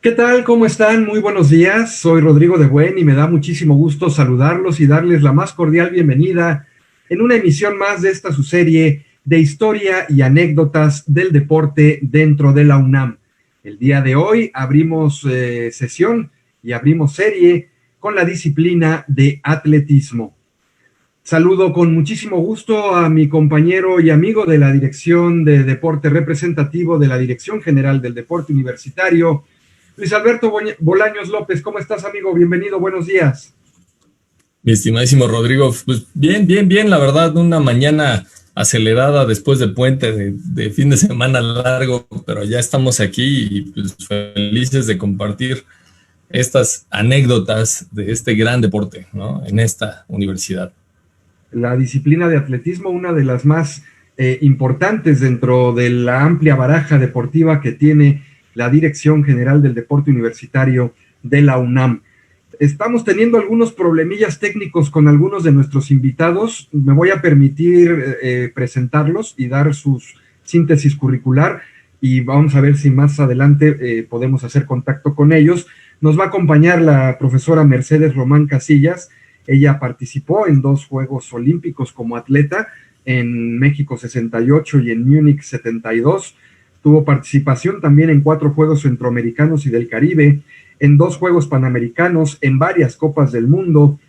¿Qué tal? ¿Cómo están? Muy buenos días. Soy Rodrigo de Buen y me da muchísimo gusto saludarlos y darles la más cordial bienvenida en una emisión más de esta su serie de historia y anécdotas del deporte dentro de la UNAM. El día de hoy abrimos sesión y abrimos serie con la disciplina de atletismo. Saludo con muchísimo gusto a mi compañero y amigo de la Dirección de Deporte Representativo de la Dirección General del Deporte Universitario, Luis Alberto Bolaños López. ¿Cómo estás, amigo? Bienvenido, buenos días. Mi estimadísimo Rodrigo, pues bien, bien, bien, la verdad, una mañana acelerada después de puente, de fin de semana largo, pero ya estamos aquí y pues felices de compartir estas anécdotas de este gran deporte, ¿no? En esta universidad. La disciplina de atletismo, una de las más importantes dentro de la amplia baraja deportiva que tiene la Dirección General del Deporte Universitario de la UNAM. Estamos teniendo algunos problemillas técnicos con algunos de nuestros invitados. Me voy a permitir presentarlos y dar sus síntesis curricular y vamos a ver si más adelante podemos hacer contacto con ellos. Nos va a acompañar la profesora Mercedes Román Casillas. Ella participó en 2 Juegos Olímpicos como atleta, en México 68 y en Múnich 72. Tuvo participación también en 4 Juegos Centroamericanos y del Caribe, en 2 Juegos Panamericanos, en varias Copas del Mundo.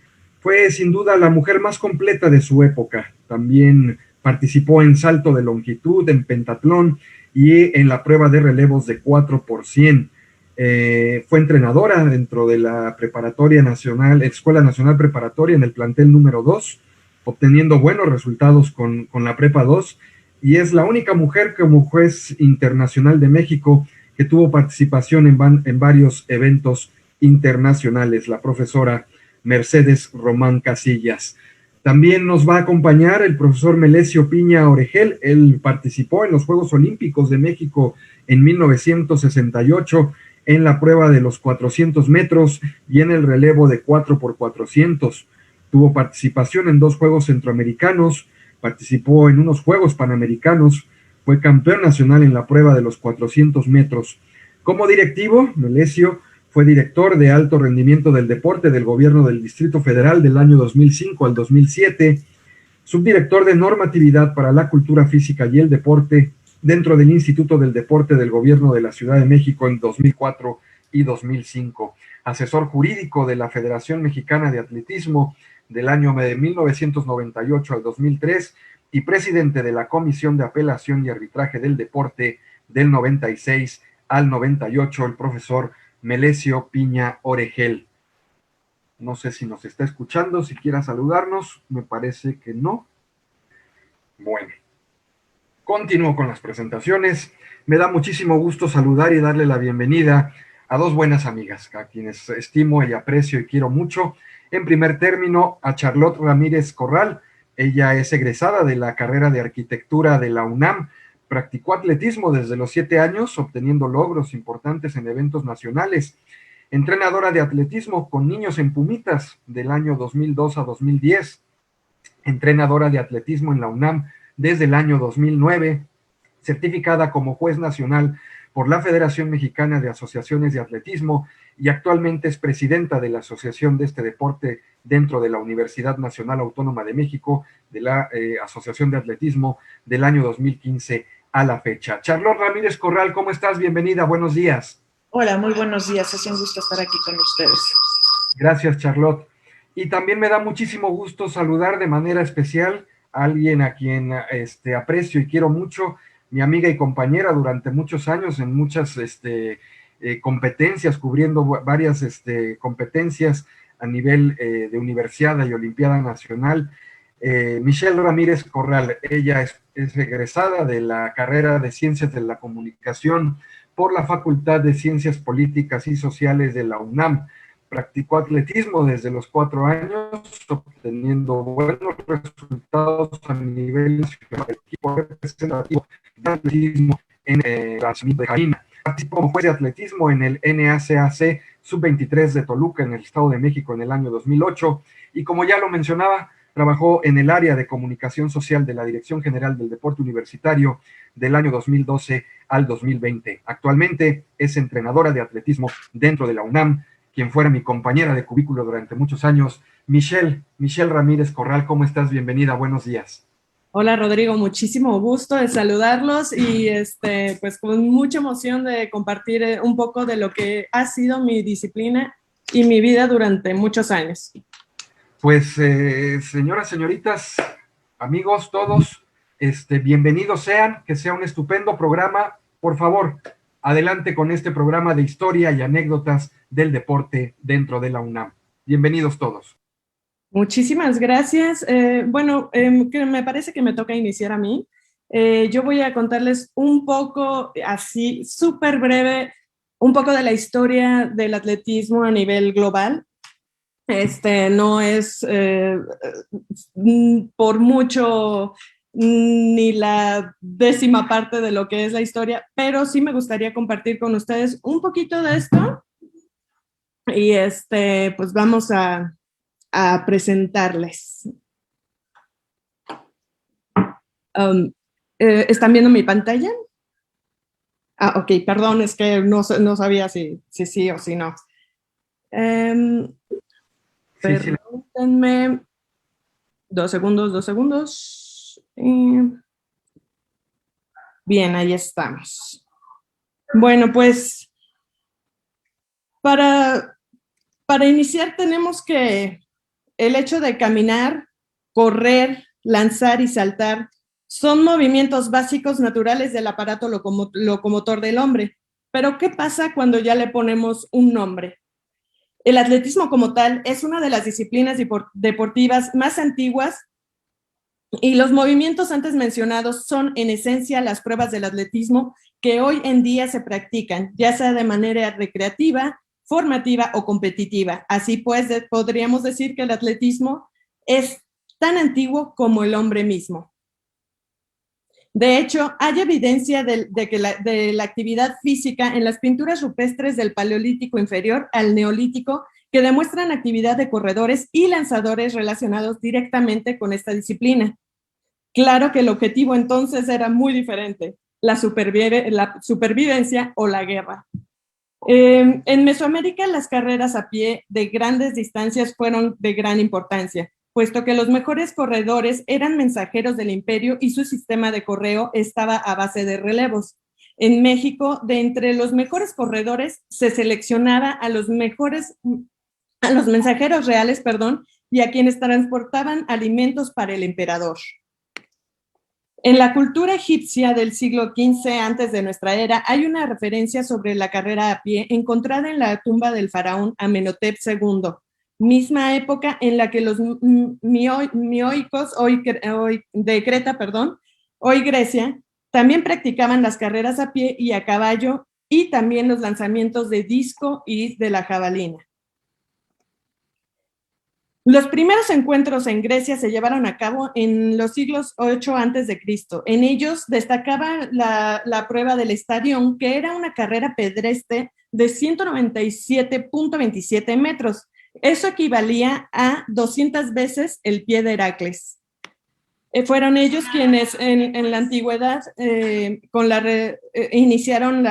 Fue sin duda la mujer más completa de su época. También participó en salto de longitud, en pentatlón y en la prueba de relevos de 4 por 100. Fue entrenadora dentro de la Preparatoria Nacional, Escuela Nacional Preparatoria en el plantel número 2, obteniendo buenos resultados con la Prepa 2, y es la única mujer como juez internacional de México que tuvo participación en varios eventos internacionales, la profesora Mercedes Román Casillas. También nos va a acompañar el profesor Melesio Piña Oregel. Él participó en los Juegos Olímpicos de México en 1968 en la prueba de los 400 metros y en el relevo de 4 por 400. Tuvo participación en 2 Juegos Centroamericanos, participó en unos Juegos Panamericanos, fue campeón nacional en la prueba de los 400 metros. Como directivo, Melesio fue director de alto rendimiento del deporte del gobierno del Distrito Federal del año 2005 al 2007, subdirector de normatividad para la cultura física y el deporte dentro del Instituto del Deporte del Gobierno de la Ciudad de México en 2004 y 2005, asesor jurídico de la Federación Mexicana de Atletismo del año de 1998 al 2003 y presidente de la Comisión de Apelación y Arbitraje del Deporte del 96 al 98, el profesor Melesio Piña Oregel. No sé si nos está escuchando, si quiera saludarnos, me parece que no. Bueno, continúo con las presentaciones. Me da muchísimo gusto saludar y darle la bienvenida a 2 buenas amigas, a quienes estimo y aprecio y quiero mucho. En primer término, a Charlotte Ramírez Corral. Ella es egresada de la carrera de arquitectura de la UNAM. Practicó atletismo desde los 7 años, obteniendo logros importantes en eventos nacionales. Entrenadora de atletismo con niños en Pumitas del año 2002 a 2010. Entrenadora de atletismo en la UNAM desde el año 2009, certificada como juez nacional por la Federación Mexicana de Asociaciones de Atletismo y actualmente es presidenta de la asociación de este deporte dentro de la Universidad Nacional Autónoma de México, de la Asociación de Atletismo del año 2015 a la fecha. Charlotte Ramírez Corral, ¿cómo estás? Bienvenida, buenos días. Hola, muy buenos días. Es un gusto estar aquí con ustedes. Gracias, Charlotte. Y también me da muchísimo gusto saludar de manera especial a alguien a quien aprecio y quiero mucho, mi amiga y compañera durante muchos años en muchas competencias, cubriendo varias competencias a nivel de Universidad y Olimpiada Nacional. Michelle Ramírez Corral, ella es egresada de la carrera de Ciencias de la Comunicación por la Facultad de Ciencias Políticas y Sociales de la UNAM. Practicó atletismo desde los 4 años, obteniendo buenos resultados a nivel nacional del equipo representativo de atletismo en la ciudad de Jalina. Participó como juez de atletismo en el NACAC Sub-23 de Toluca, en el Estado de México, en el año 2008. Y como ya lo mencionaba, trabajó en el área de comunicación social de la Dirección General del Deporte Universitario del año 2012 al 2020. Actualmente es entrenadora de atletismo dentro de la UNAM, quien fuera mi compañera de cubículo durante muchos años. Michelle Ramírez Corral, ¿cómo estás? Bienvenida, buenos días. Hola Rodrigo, muchísimo gusto de saludarlos y pues con mucha emoción de compartir un poco de lo que ha sido mi disciplina y mi vida durante muchos años. Pues señoras, señoritas, amigos todos, bienvenidos sean, que sea un estupendo programa. Por favor, adelante con este programa de historia y anécdotas del deporte dentro de la UNAM. Bienvenidos todos. Muchísimas gracias. Que me parece que me toca iniciar a mí. Yo voy a contarles un poco, así súper breve, un poco de la historia del atletismo a nivel global. No es por mucho ni la 10ª parte de lo que es la historia, pero sí me gustaría compartir con ustedes un poquito de esto y pues vamos a presentarles. ¿Están viendo mi pantalla? Ah, ok, perdón, es que no sabía si sí o si no. Permítanme 2 segundos. Bien, ahí estamos. Bueno, pues para iniciar tenemos que el hecho de caminar, correr, lanzar y saltar son movimientos básicos naturales del aparato locomotor del hombre. Pero ¿qué pasa cuando ya le ponemos un nombre? El atletismo como tal es una de las disciplinas deportivas más antiguas y los movimientos antes mencionados son en esencia las pruebas del atletismo que hoy en día se practican, ya sea de manera recreativa, formativa o competitiva. Así pues, podríamos decir que el atletismo es tan antiguo como el hombre mismo. De hecho, hay evidencia de la actividad física en las pinturas rupestres del Paleolítico inferior al Neolítico que demuestran actividad de corredores y lanzadores relacionados directamente con esta disciplina. Claro que el objetivo entonces era muy diferente, la supervivencia o la guerra. En Mesoamérica, las carreras a pie de grandes distancias fueron de gran importancia, puesto que los mejores corredores eran mensajeros del imperio y su sistema de correo estaba a base de relevos. En México, de entre los mejores corredores, se seleccionaba a los mensajeros reales, y a quienes transportaban alimentos para el emperador. En la cultura egipcia del siglo XV antes de nuestra era hay una referencia sobre la carrera a pie encontrada en la tumba del faraón Amenhotep II, misma época en la que los mioicos, hoy Creta, hoy Grecia, también practicaban las carreras a pie y a caballo y también los lanzamientos de disco y de la jabalina. Los primeros encuentros en Grecia se llevaron a cabo en los siglos 8 a.C. En ellos destacaba la prueba del estadión, que era una carrera pedestre de 197.27 metros. Eso equivalía a 200 veces el pie de Heracles. Fueron ellos quienes en la antigüedad iniciaron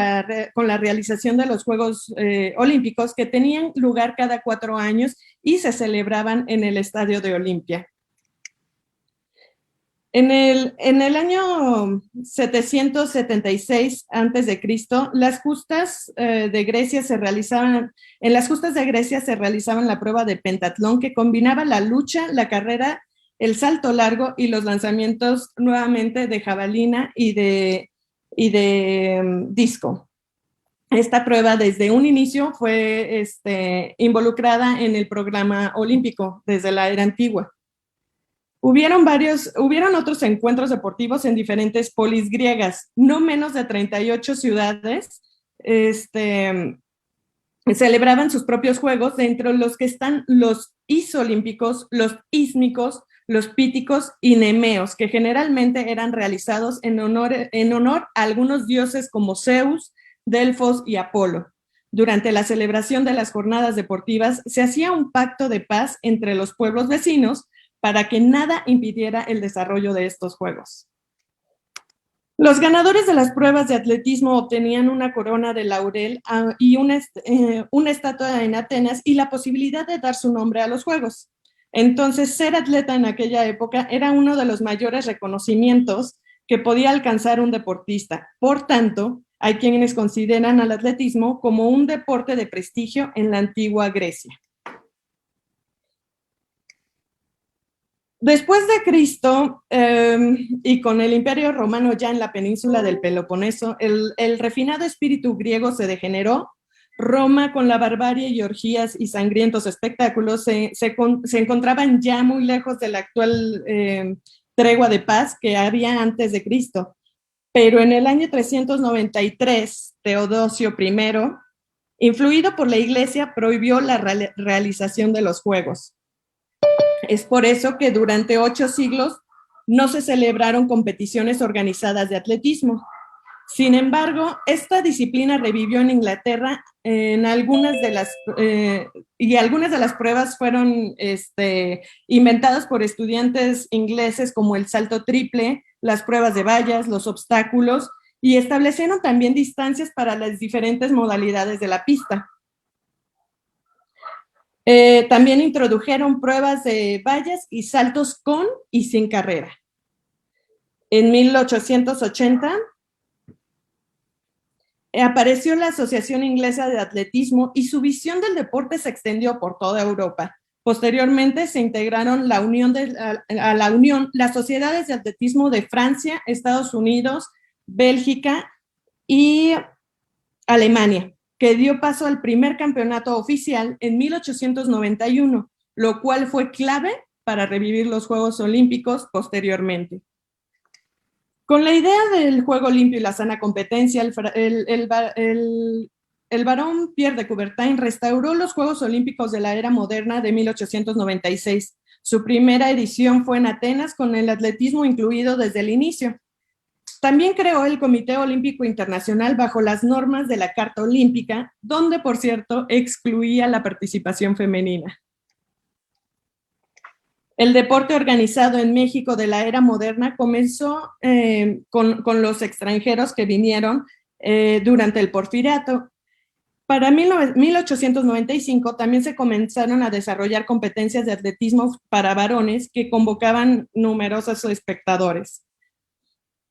con la realización de los Juegos Olímpicos que tenían lugar cada 4 años y se celebraban en el Estadio de Olimpia. En el año 776 a.C., las justas de Grecia se realizaban la prueba de pentatlón que combinaba la lucha, la carrera, el salto largo y los lanzamientos nuevamente de jabalina y de disco. Esta prueba desde un inicio fue involucrada en el programa olímpico desde la era antigua. Hubieron otros encuentros deportivos en diferentes polis griegas, no menos de 38 ciudades celebraban sus propios juegos, dentro de los que están los isolímpicos, los ísmicos, los píticos y nemeos, que generalmente eran realizados en honor a algunos dioses como Zeus, Delfos y Apolo. Durante la celebración de las jornadas deportivas se hacía un pacto de paz entre los pueblos vecinos para que nada impidiera el desarrollo de estos Juegos. Los ganadores de las pruebas de atletismo obtenían una corona de laurel y una estatua en Atenas y la posibilidad de dar su nombre a los Juegos. Entonces, ser atleta en aquella época era uno de los mayores reconocimientos que podía alcanzar un deportista. Por tanto, hay quienes consideran al atletismo como un deporte de prestigio en la antigua Grecia. Después de Cristo y con el Imperio Romano ya en la península del Peloponeso, el refinado espíritu griego se degeneró. Roma, con la barbarie y orgías y sangrientos espectáculos, se encontraban ya muy lejos de la actual tregua de paz que había antes de Cristo. Pero en el año 393, Teodosio I, influido por la Iglesia, prohibió la realización de los Juegos. Es por eso que durante 8 siglos no se celebraron competiciones organizadas de atletismo. Sin embargo, esta disciplina revivió en Inglaterra algunas de las pruebas fueron inventadas por estudiantes ingleses, como el salto triple, las pruebas de vallas, los obstáculos, y establecieron también distancias para las diferentes modalidades de la pista. También introdujeron pruebas de vallas y saltos con y sin carrera. En 1880 apareció la Asociación Inglesa de Atletismo y su visión del deporte se extendió por toda Europa. Posteriormente se integraron a la Unión las sociedades de atletismo de Francia, Estados Unidos, Bélgica y Alemania, que dio paso al primer campeonato oficial en 1891, lo cual fue clave para revivir los Juegos Olímpicos posteriormente. Con la idea del juego limpio y la sana competencia, el barón Pierre de Coubertin restauró los Juegos Olímpicos de la era moderna de 1896. Su primera edición fue en Atenas, con el atletismo incluido desde el inicio. También creó el Comité Olímpico Internacional bajo las normas de la Carta Olímpica, donde, por cierto, excluía la participación femenina. El deporte organizado en México de la era moderna comenzó con los extranjeros que vinieron durante el Porfiriato. Para 1895 también se comenzaron a desarrollar competencias de atletismo para varones que convocaban numerosos espectadores.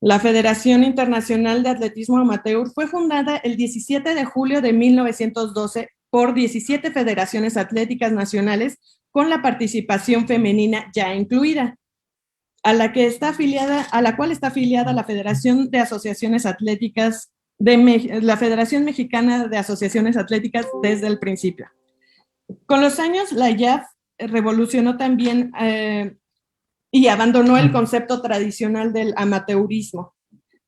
La Federación Internacional de Atletismo Amateur fue fundada el 17 de julio de 1912 por 17 federaciones atléticas nacionales con la participación femenina ya incluida, a la cual está afiliada la Federación de Asociaciones Atléticas la Federación Mexicana de Asociaciones Atléticas desde el principio. Con los años, la IAF revolucionó también y abandonó el concepto tradicional del amateurismo.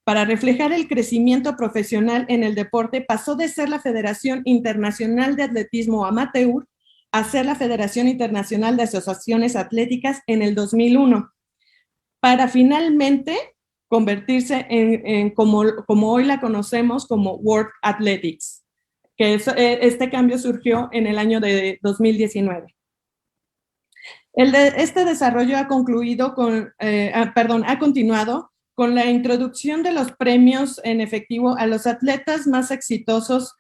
Para reflejar el crecimiento profesional en el deporte, pasó de ser la Federación Internacional de Atletismo Amateur a ser la Federación Internacional de Asociaciones Atléticas en el 2001, para finalmente convertirse en como hoy la conocemos, como World Athletics, que este cambio surgió en el año de 2019. Este desarrollo ha continuado con la introducción de los premios en efectivo a los atletas más exitosos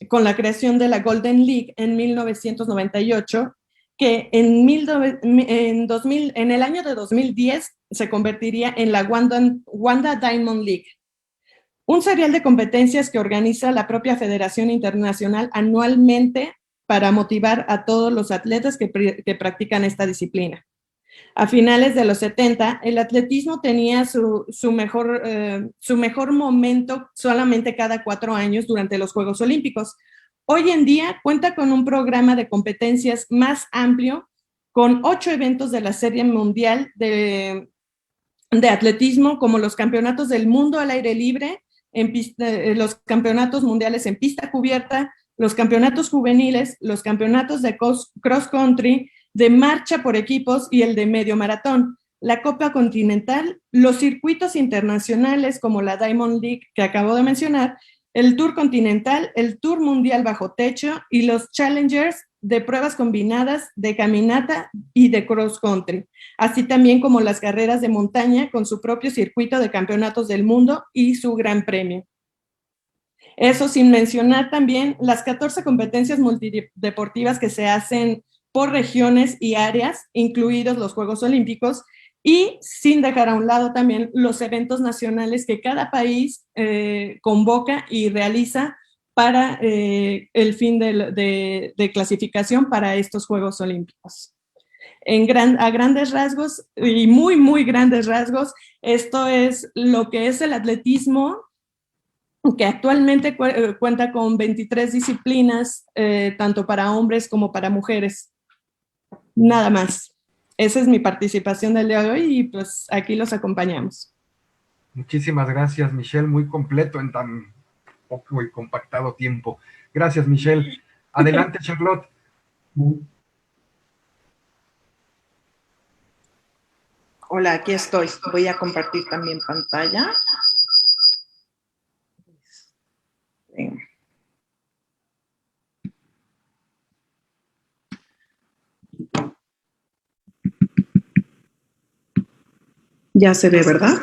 con la creación de la Golden League en 1998, que en el año de 2010 se convertiría en la Wanda Diamond League, un serial de competencias que organiza la propia Federación Internacional anualmente para motivar a todos los atletas que practican esta disciplina. A finales de los 70, el atletismo tenía su mejor momento solamente cada 4 años durante los Juegos Olímpicos. Hoy en día cuenta con un programa de competencias más amplio, con 8 eventos de la Serie Mundial de Atletismo, como los Campeonatos del Mundo al aire libre, los Campeonatos Mundiales en pista cubierta, los Campeonatos Juveniles, los Campeonatos de Cross Country, de marcha por equipos y el de medio maratón, la Copa Continental, los circuitos internacionales como la Diamond League que acabo de mencionar, el Tour Continental, el Tour Mundial bajo techo y los Challengers de pruebas combinadas, de caminata y de cross country, así también como las carreras de montaña con su propio circuito de campeonatos del mundo y su gran premio. Eso sin mencionar también las 14 competencias multideportivas que se hacen por regiones y áreas, incluidos los Juegos Olímpicos, y sin dejar a un lado también los eventos nacionales que cada país convoca y realiza para el fin de clasificación para estos Juegos Olímpicos. A grandes rasgos y muy, muy grandes rasgos, esto es lo que es el atletismo, que actualmente cuenta con 23 disciplinas, tanto para hombres como para mujeres. Nada más. Esa es mi participación del día de hoy y pues aquí los acompañamos. Muchísimas gracias, Michelle, muy completo en tan poco y compactado tiempo. Gracias, Michelle. Adelante, Charlotte. Hola, aquí estoy. Voy a compartir también pantalla. Ya se ve, ¿verdad?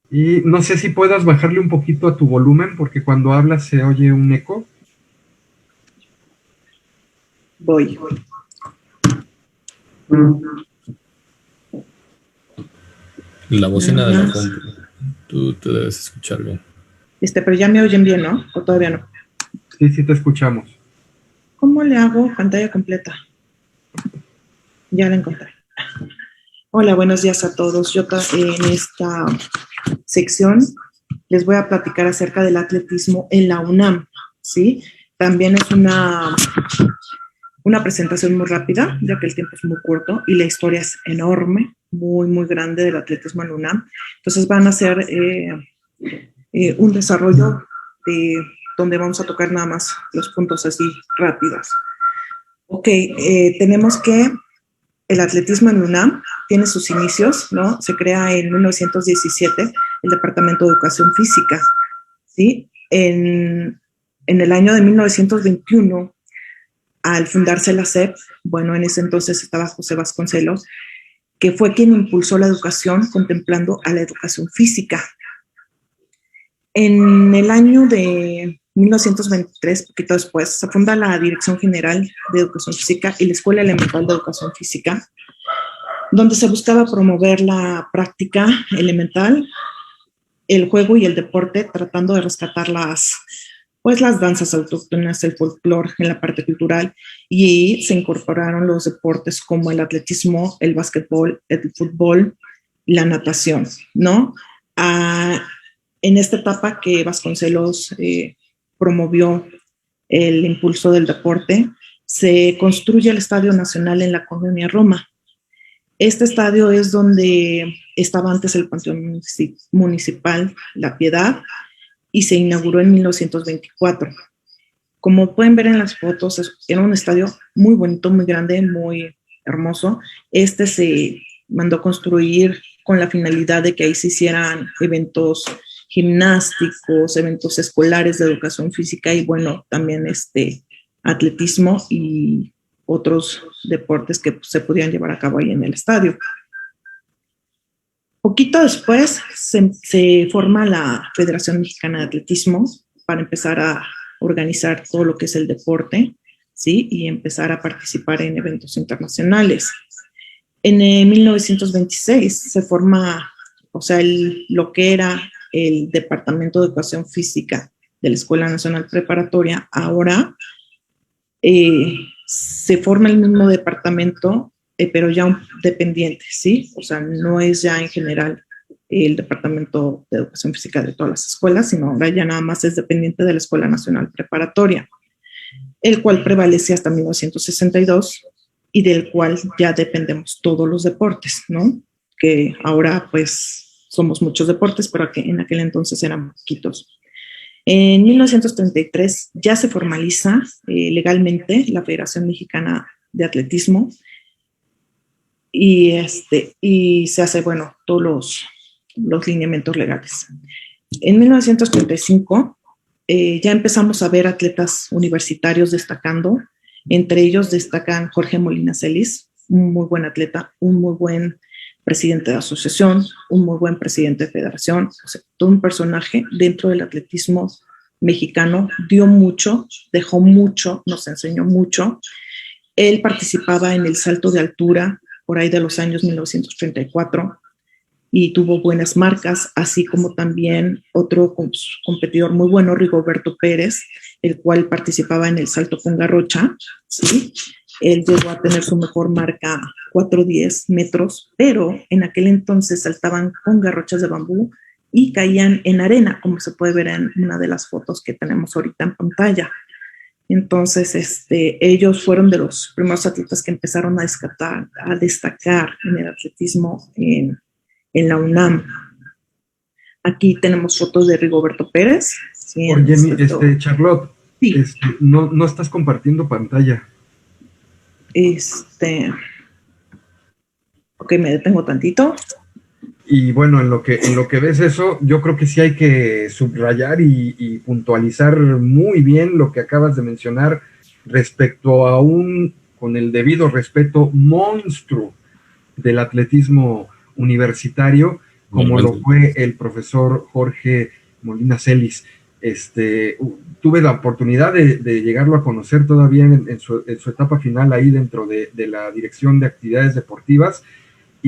Y no sé si puedas bajarle un poquito a tu volumen, porque cuando hablas se oye un eco. Voy. La bocina de la compu. Tú te debes escuchar bien. Pero ya me oyen bien, ¿no? ¿O todavía no? Sí, sí te escuchamos. ¿Cómo le hago pantalla completa? Ya la encontré. Hola, buenos días a todos. Yo en esta sección les voy a platicar acerca del atletismo en la UNAM, ¿sí? También es una presentación muy rápida, ya que el tiempo es muy corto y la historia es enorme, muy, muy grande del atletismo en la UNAM. Entonces van a hacer un desarrollo donde vamos a tocar nada más los puntos así rápidos. Ok, tenemos que el atletismo en la UNAM tiene sus inicios, ¿no? Se crea en 1917 el Departamento de Educación Física, ¿sí? En el año de 1921, al fundarse la SEP, bueno, en ese entonces estaba José Vasconcelos, que fue quien impulsó la educación contemplando a la educación física. En el año de 1923, poquito después, se funda la Dirección General de Educación Física y la Escuela Elemental de Educación Física, donde se buscaba promover la práctica elemental, el juego y el deporte, tratando de rescatar las danzas autóctonas, el folclore en la parte cultural, y se incorporaron los deportes como el atletismo, el básquetbol, el fútbol, la natación, ¿no? En esta etapa que Vasconcelos promovió el impulso del deporte, se construye el Estadio Nacional en la colonia Roma. Este estadio es donde estaba antes el Panteón Municipal La Piedad y se inauguró en 1924. Como pueden ver en las fotos, era un estadio muy bonito, muy grande, muy hermoso. Se mandó construir con la finalidad de que ahí se hicieran eventos gimnásticos, eventos escolares de educación física y bueno, también atletismo y otros deportes que se podían llevar a cabo ahí en el estadio. Poquito después se forma la Federación Mexicana de Atletismo para empezar a organizar todo lo que es el deporte, ¿sí? Y empezar a participar en eventos internacionales. En 1926 se forma, lo que era el Departamento de Educación Física de la Escuela Nacional Preparatoria, ahora se forma el mismo departamento, pero ya un dependiente, ¿sí? No es ya en general el Departamento de Educación Física de todas las escuelas, sino ahora ya nada más es dependiente de la Escuela Nacional Preparatoria, el cual prevalece hasta 1962 y del cual ya dependemos todos los deportes, ¿no? Que ahora pues somos muchos deportes, pero que en aquel entonces eran poquitos. En 1933 ya se formaliza legalmente la Federación Mexicana de Atletismo y se hace, bueno, todos los lineamientos legales. En 1935 ya empezamos a ver atletas universitarios destacando. Entre ellos destacan Jorge Molina Celis, un muy buen atleta, un muy buen presidente de asociación, un muy buen presidente de federación, o sea, todo un personaje dentro del atletismo mexicano, dio mucho, dejó mucho, nos enseñó mucho. Él participaba en el salto de altura por ahí de los años 1934 y tuvo buenas marcas, así como también otro competidor muy bueno, Rigoberto Pérez, el cual participaba en el salto con garrocha, ¿sí? Él llegó a tener su mejor marca 4:10 metros, pero en aquel entonces saltaban con garrochas de bambú y caían en arena, como se puede ver en una de las fotos que tenemos ahorita en pantalla. Entonces, ellos fueron de los primeros atletas que empezaron a destacar en el atletismo en la UNAM. Aquí tenemos fotos de Rigoberto Pérez. Sí, Oye, Charlotte, sí. No estás compartiendo pantalla. Ok, me detengo tantito. Y bueno, en lo que ves eso, yo creo que sí hay que subrayar y puntualizar muy bien lo que acabas de mencionar respecto a con el debido respeto, monstruo del atletismo universitario, como lo fue el profesor Jorge Molina Celis. Tuve la oportunidad de llegarlo a conocer todavía en su etapa final ahí dentro de la Dirección de Actividades Deportivas,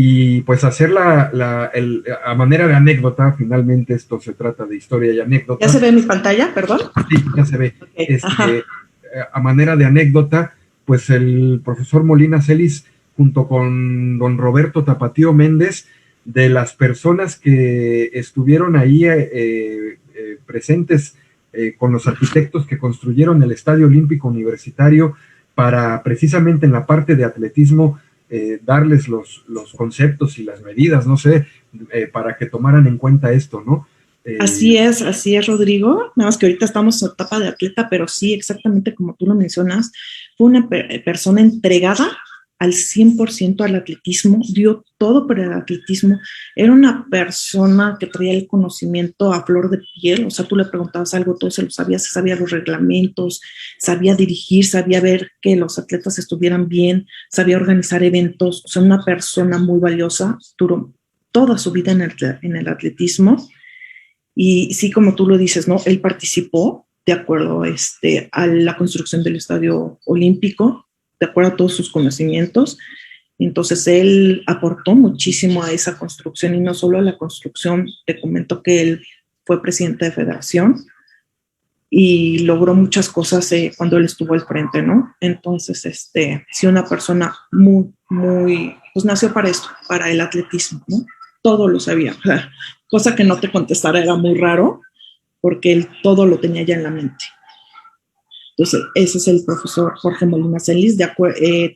y pues hacer a manera de anécdota. Finalmente esto se trata de historia y anécdota. ¿Ya se ve mi pantalla, perdón? Sí, ya se ve. Okay. A manera de anécdota, pues el profesor Molina Celis, junto con don Roberto Tapatío Méndez, de las personas que estuvieron ahí presentes con los arquitectos que construyeron el Estadio Olímpico Universitario para precisamente en la parte de atletismo darles los conceptos y las medidas, no sé, para que tomaran en cuenta esto, ¿no? Así es, Rodrigo. Nada más que ahorita estamos en etapa de atleta, pero sí, exactamente como tú lo mencionas, fue una persona entregada al 100% al atletismo, dio todo por el atletismo. Era una persona que traía el conocimiento a flor de piel, o sea, tú le preguntabas algo, todo se lo sabía, se sabía los reglamentos, sabía dirigir, sabía ver que los atletas estuvieran bien, sabía organizar eventos, o sea, una persona muy valiosa, duró toda su vida en el atletismo. Y sí, como tú lo dices, ¿no? Él participó de acuerdo a la construcción del Estadio Olímpico, de acuerdo a todos sus conocimientos. Entonces, él aportó muchísimo a esa construcción, y no solo a la construcción. Te comento que él fue presidente de federación y logró muchas cosas cuando él estuvo al frente, ¿no? Entonces, sí, una persona muy, muy, pues nació para esto, para el atletismo, ¿no? Todo lo sabía, o sea, cosa que no te contestara era muy raro, porque él todo lo tenía ya en la mente. Entonces, ese es el profesor Jorge Molina Celis.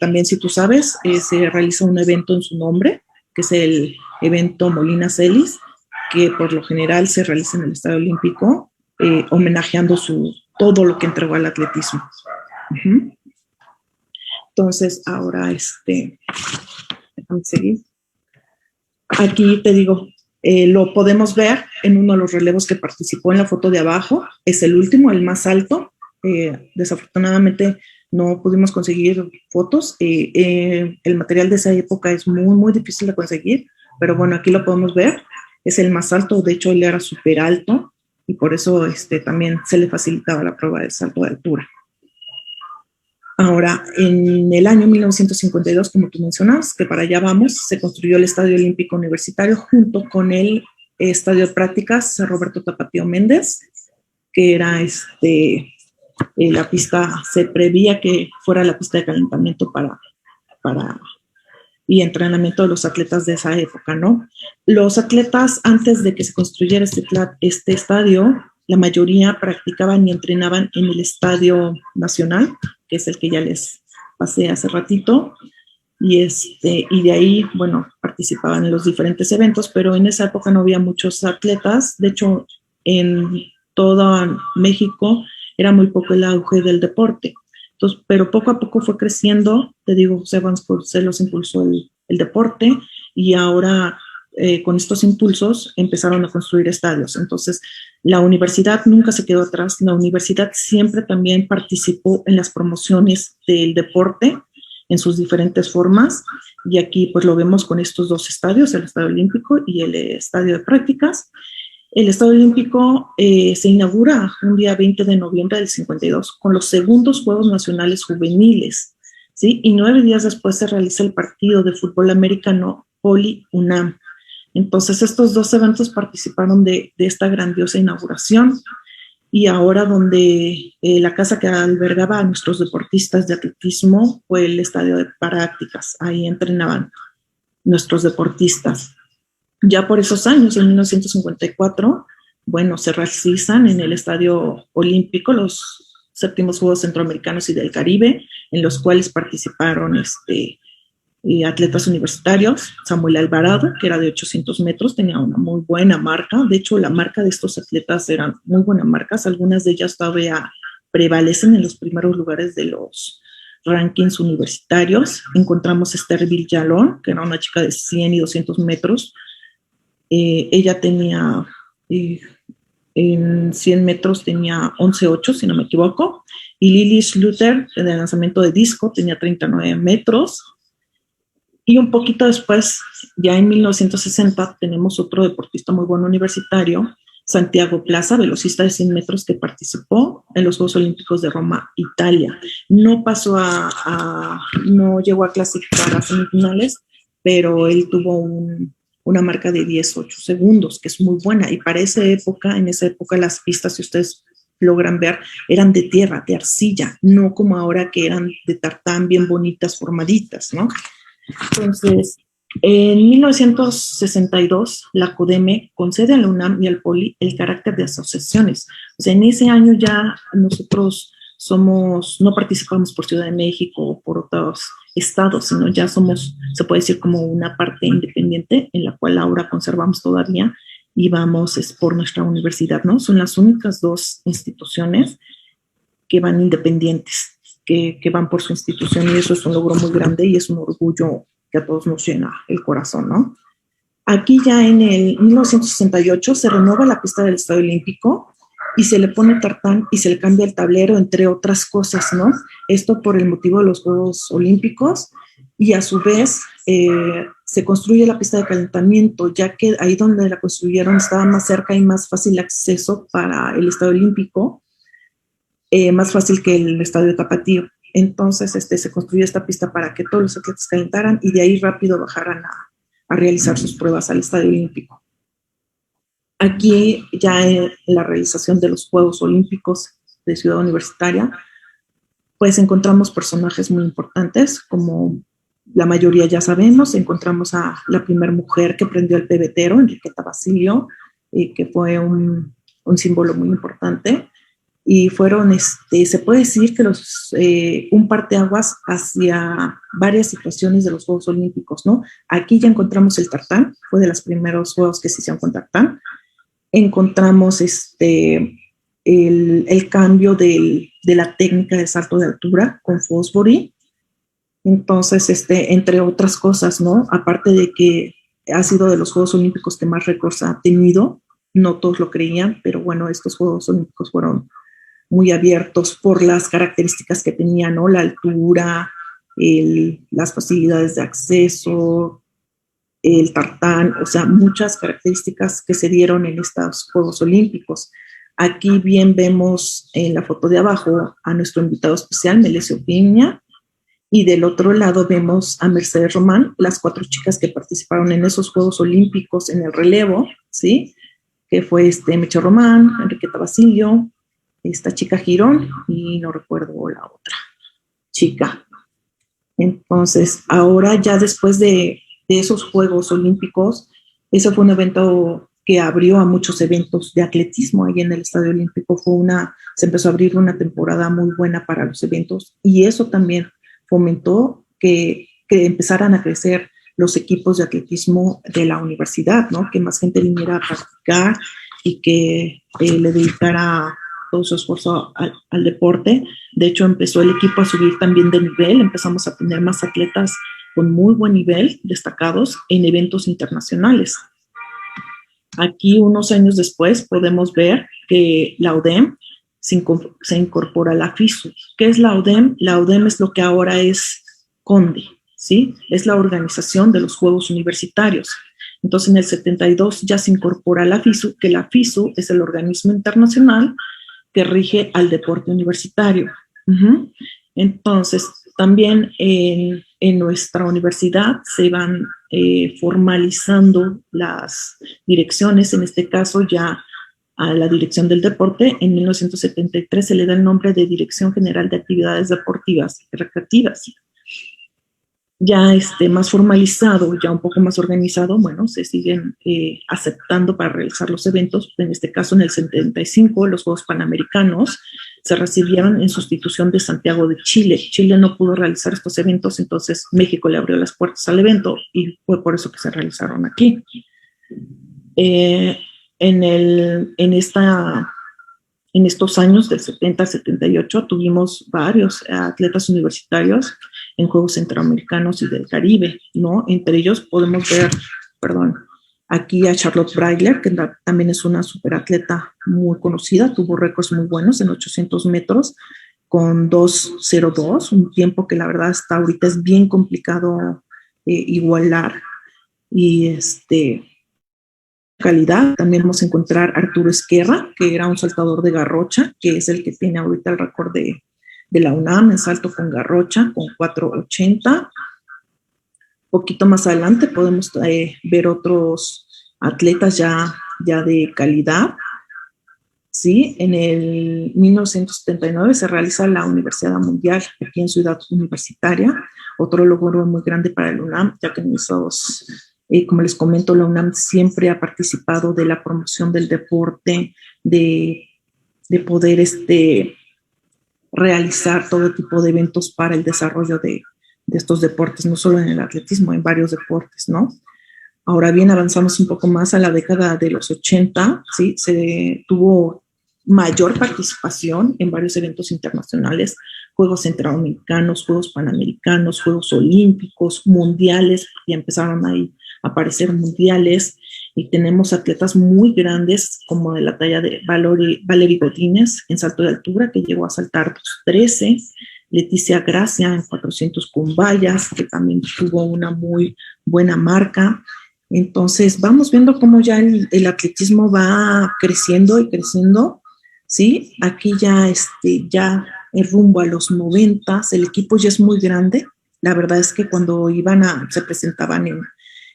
También, si tú sabes, se realiza un evento en su nombre, que es el evento Molina Celis, que por lo general se realiza en el Estadio Olímpico, homenajeando todo lo que entregó al atletismo. Uh-huh. Entonces, ahora, déjame seguir. Aquí te digo, lo podemos ver en uno de los relevos que participó en la foto de abajo. Es el último, el más alto. Desafortunadamente no pudimos conseguir fotos. El material de esa época es muy, muy difícil de conseguir, pero bueno, aquí lo podemos ver. Es el más alto, de hecho él era súper alto y por eso también se le facilitaba la prueba del salto de altura. Ahora, en el año 1952, como tú mencionas, que para allá vamos, se construyó el Estadio Olímpico Universitario junto con el Estadio de Prácticas Roberto Tapatío Méndez, que era la pista, se prevía que fuera la pista de calentamiento y entrenamiento de los atletas de esa época, ¿no? Los atletas, antes de que se construyera este estadio, la mayoría practicaban y entrenaban en el Estadio Nacional, que es el que ya les pasé hace ratito, y de ahí, bueno, participaban en los diferentes eventos, pero en esa época no había muchos atletas. De hecho, en todo México era muy poco el auge del deporte. Entonces, pero poco a poco fue creciendo. Te digo, José Vasconcelos impulsó el deporte, y ahora con estos impulsos empezaron a construir estadios. Entonces, La universidad nunca se quedó atrás. La universidad siempre también participó en las promociones del deporte en sus diferentes formas. Y aquí pues lo vemos con estos dos estadios, el Estadio Olímpico y el Estadio de Prácticas. El Estadio Olímpico se inaugura un día 20 de noviembre del 52 con los segundos Juegos Nacionales Juveniles, ¿sí? Y 9 días después se realiza el partido de fútbol americano Poli-UNAM. Entonces estos dos eventos participaron de esta grandiosa inauguración, y ahora donde la casa que albergaba a nuestros deportistas de atletismo fue el Estadio de Prácticas. Ahí entrenaban nuestros deportistas. Ya por esos años, en 1954, bueno, se realizan en el Estadio Olímpico los séptimos Juegos Centroamericanos y del Caribe, en los cuales participaron atletas universitarios. Samuel Alvarado, que era de 800 metros, tenía una muy buena marca. De hecho, la marca de estos atletas eran muy buenas marcas. Algunas de ellas todavía prevalecen en los primeros lugares de los rankings universitarios. Encontramos a Esther Villalón, que era una chica de 100 y 200 metros. Ella tenía, en 100 metros tenía 11.8, si no me equivoco. Y Lili Schluter, en el lanzamiento de disco, tenía 39 metros. Y un poquito después, ya en 1960, tenemos otro deportista muy bueno universitario, Santiago Plaza, velocista de 100 metros, que participó en los Juegos Olímpicos de Roma, Italia. No pasó no llegó a clasificar a semifinales, pero él tuvo una marca de 10.8 segundos, que es muy buena. Y para esa época, en esa época las pistas, si ustedes logran ver, eran de tierra, de arcilla, no como ahora que eran de tartán, bien bonitas, formaditas, ¿no? Entonces, en 1962, la CODEME concede a la UNAM y al POLI el carácter de asociaciones. O sea, en ese año ya nosotros no participamos por Ciudad de México o por otros estados, sino ya somos, se puede decir, como una parte independiente en la cual ahora conservamos todavía y vamos por nuestra universidad, ¿no? Son las únicas dos instituciones que van independientes, que van por su institución, y eso es un logro muy grande y es un orgullo que a todos nos llena el corazón, ¿no? Aquí ya en el 1968 se renueva la pista del Estadio Olímpico y se le pone tartán y se le cambia el tablero, entre otras cosas, ¿no? Esto por el motivo de los Juegos Olímpicos, y a su vez se construye la pista de calentamiento, ya que ahí donde la construyeron estaba más cerca y más fácil acceso para el Estadio Olímpico, más fácil que el Estadio de Tapatío. Entonces se construyó esta pista para que todos los atletas calentaran y de ahí rápido bajaran a realizar sus pruebas al Estadio Olímpico. Aquí ya en la realización de los Juegos Olímpicos de Ciudad Universitaria, pues encontramos personajes muy importantes, como la mayoría ya sabemos. Encontramos a la primera mujer que prendió el pebetero, Enriqueta Basilio, que fue un símbolo muy importante. Y fueron, se puede decir que un parteaguas hacia varias situaciones de los Juegos Olímpicos, ¿no? Aquí ya encontramos el tartán, fue de los primeros juegos que se hicieron con tartán. Encontramos el cambio de la técnica de salto de altura con fósforo. Entonces, entre otras cosas, ¿no? Aparte de que ha sido de los Juegos Olímpicos que más récords ha tenido, no todos lo creían, pero bueno, estos Juegos Olímpicos fueron muy abiertos por las características que tenían, ¿no? La altura, las facilidades de acceso, el tartán, o sea, muchas características que se dieron en estos Juegos Olímpicos. Aquí bien vemos en la foto de abajo a nuestro invitado especial, Melesio Piña, y del otro lado vemos a Mercedes Román, las 4 chicas que participaron en esos Juegos Olímpicos en el relevo, ¿sí? Que fue Meche Román, Enriqueta Basilio, esta chica Girón y no recuerdo la otra chica. Entonces, ahora ya después de esos Juegos Olímpicos, eso fue un evento que abrió a muchos eventos de atletismo ahí en el Estadio Olímpico. Se empezó a abrir una temporada muy buena para los eventos, y eso también fomentó que empezaran a crecer los equipos de atletismo de la universidad, ¿no? Que más gente viniera a practicar y que le dedicara todo su esfuerzo al deporte. De hecho, empezó el equipo a subir también de nivel, empezamos a tener más atletas con muy buen nivel, destacados en eventos internacionales. Aquí, unos años después, podemos ver que la UDEM se incorpora a la FISU. ¿Qué es la UDEM? La UDEM es lo que ahora es CONDE, ¿sí? Es la organización de los Juegos Universitarios. Entonces, en el 72 ya se incorpora a la FISU, que la FISU es el organismo internacional que rige al deporte universitario. Entonces, también en nuestra universidad se van formalizando las direcciones, en este caso ya a la Dirección del Deporte. En 1973 se le da el nombre de Dirección General de Actividades Deportivas y Recreativas. Ya más formalizado, ya un poco más organizado, bueno, se siguen aceptando para realizar los eventos. En este caso, en el 75, los Juegos Panamericanos se recibieron en sustitución de Santiago de Chile. Chile no pudo realizar estos eventos, entonces México le abrió las puertas al evento y fue por eso que se realizaron aquí. En estos años, del 70 al 78, tuvimos varios atletas universitarios en Juegos Centroamericanos y del Caribe, ¿no? Entre ellos podemos ver, aquí a Charlotte Brailer, que también es una superatleta muy conocida, tuvo récords muy buenos en 800 metros con 2:02, un tiempo que la verdad hasta ahorita es bien complicado igualar. Y calidad, también vamos a encontrar a Arturo Esquerra, que era un saltador de garrocha, que es el que tiene ahorita el récord de la UNAM en salto con garrocha, con 4:80. Poquito más adelante podemos ver otros atletas ya de calidad. ¿Sí? En el 1979 se realiza la Universidad Mundial aquí en Ciudad Universitaria, otro logro muy grande para el UNAM, ya que en esos, como les comento, la UNAM siempre ha participado de la promoción del deporte, de poder realizar todo tipo de eventos para el desarrollo de estos deportes, no solo en el atletismo, en varios deportes, ¿no? Ahora bien, avanzamos un poco más a la década de los 80, ¿sí? Se tuvo mayor participación en varios eventos internacionales, Juegos Centroamericanos, Juegos Panamericanos, Juegos Olímpicos, mundiales, ya empezaron ahí a aparecer mundiales, y tenemos atletas muy grandes, como de la talla de Valery Godínez en salto de altura, que llegó a saltar 2:13, Leticia Gracia en 400 con vallas, que también tuvo una muy buena marca. Entonces, vamos viendo cómo ya el atletismo va creciendo y creciendo, ¿sí? Aquí ya, ya rumbo a los 90, el equipo ya es muy grande. La verdad es que cuando se presentaban en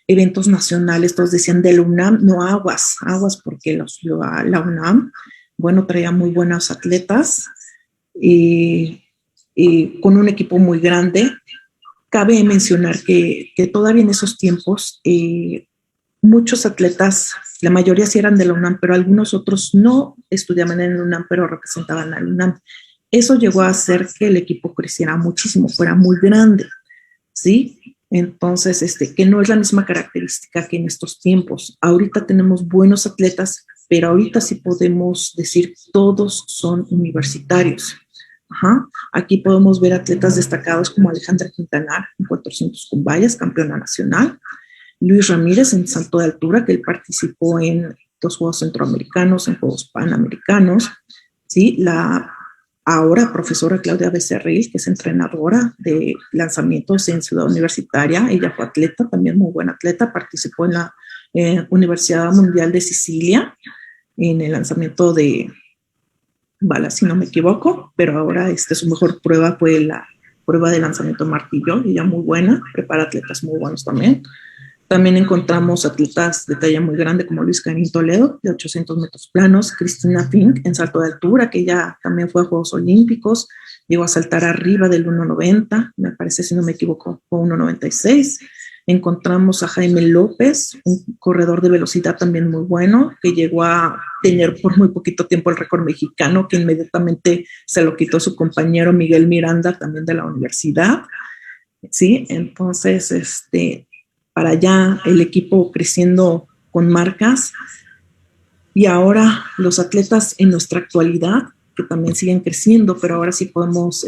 eventos nacionales, todos decían de la UNAM, no, aguas, porque la UNAM, bueno, traía muy buenos atletas y con un equipo muy grande. Cabe mencionar que todavía en esos tiempos muchos atletas, la mayoría sí eran de la UNAM, pero algunos otros no estudiaban en la UNAM, pero representaban a la UNAM. Eso llegó a hacer que el equipo creciera muchísimo, fuera muy grande, ¿sí? Entonces, que no es la misma característica que en estos tiempos. Ahorita tenemos buenos atletas, pero ahorita sí podemos decir todos son universitarios. Aquí podemos ver atletas destacados como Alejandra Quintanar en 400 con vallas, campeona nacional, Luis Ramírez en salto de altura, que él participó en los Juegos Centroamericanos, en Juegos Panamericanos, ¿sí? La ahora profesora Claudia Becerril, que es entrenadora de lanzamientos en Ciudad Universitaria, ella fue atleta, también muy buena atleta, participó en la Universidad Mundial de Sicilia en el lanzamiento de balas, si no me equivoco, pero ahora su mejor prueba fue la prueba de lanzamiento martillo, ella muy buena, prepara atletas muy buenos también. También encontramos atletas de talla muy grande como Luis Canín Toledo, de 800 metros planos, Cristina Fink en salto de altura, que ella también fue a Juegos Olímpicos, llegó a saltar arriba del 1.90, me parece, si no me equivoco, fue 1.96. Encontramos a Jaime López, un corredor de velocidad también muy bueno, que llegó a tener por muy poquito tiempo el récord mexicano, que inmediatamente se lo quitó su compañero Miguel Miranda, también de la universidad, ¿sí? Entonces, para allá el equipo creciendo con marcas, y ahora los atletas en nuestra actualidad, que también siguen creciendo, pero ahora sí podemos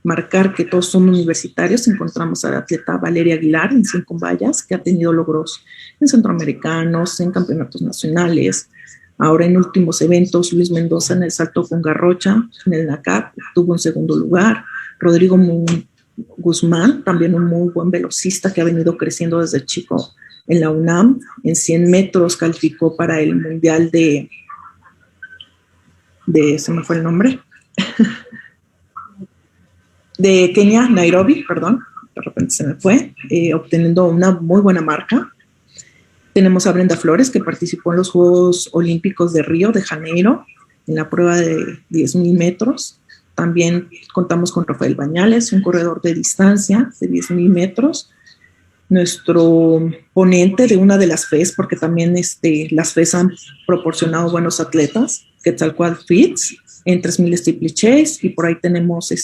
marcar que todos son universitarios. Encontramos a la atleta Valeria Aguilar en 5 vallas, que ha tenido logros en centroamericanos, en campeonatos nacionales. Ahora en últimos eventos, Luis Mendoza en el salto con garrocha, en el NACAP, tuvo un segundo lugar. Rodrigo Guzmán, también un muy buen velocista que ha venido creciendo desde chico en la UNAM. En 100 metros calificó para el Mundial de se me fue el nombre, de Kenia, Nairobi, perdón, de repente se me fue, obteniendo una muy buena marca. Tenemos a Brenda Flores, que participó en los Juegos Olímpicos de Río de Janeiro, en la prueba de 10,000 metros. También contamos con Rafael Bañales, un corredor de distancia de 10,000 metros. Nuestro ponente de una de las FES, porque también las FES han proporcionado buenos atletas, Quetzalcoatl Fitz, en 3,000 steeplechase, y por ahí tenemos a